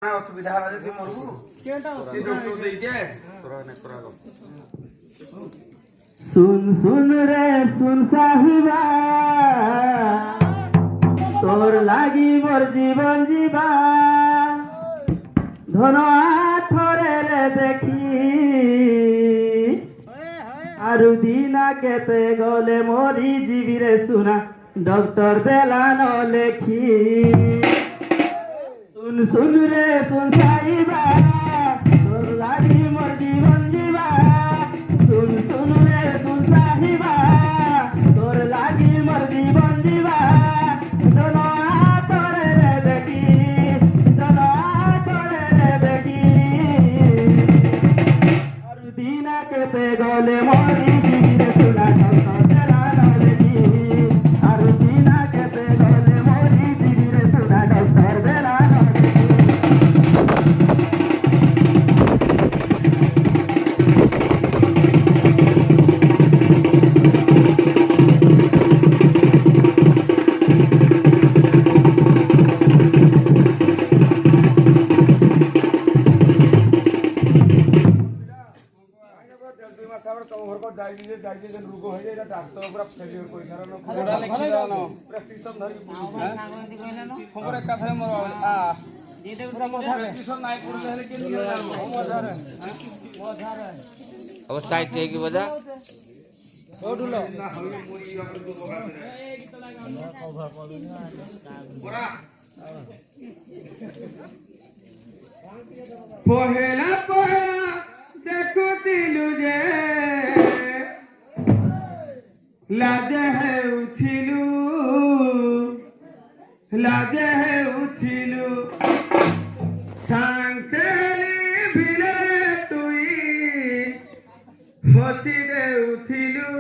असुविधा होला जे मरु केटा डॉक्टर देइके तोरा ने करागो सुन सुन रे सुन साहिबा तोर लागी मोर जीवन जीवा धन आथरे रे देखी आरु दिना केते गले मोरी जीवी रे सुना डॉक्टर देला न लेखी सुन सुन रे सुन साहिबा तोर लागी मोर जीवन जीवा सुन सुन रे सुन साहिबा तोर लागी मोर जीवन जीवा दोनों तोरे रे देखी दोनों तोरे रे देखी और दीना के पे गले मोरी जीवी रे सुना डॉक्टर तेरा न देखी और दीना के पे गले मोरी जीवी रे सुना डॉक्टर तेरा रुको है जे डॉक्टर पूरा फेल कोई कारण पूरा लिखि दानो प्रेस्क्रिप्शन धरि खबर का थारे मो आ दे दे पूरा प्रेस्क्रिप्शन नाइ पुरले हेले के नियो अब साइड थे की बजा ओडुलो पहला पहला देखुतिलु जे लाजे है उठिलु सांग सेली भिले तुई हसी दे उठिलु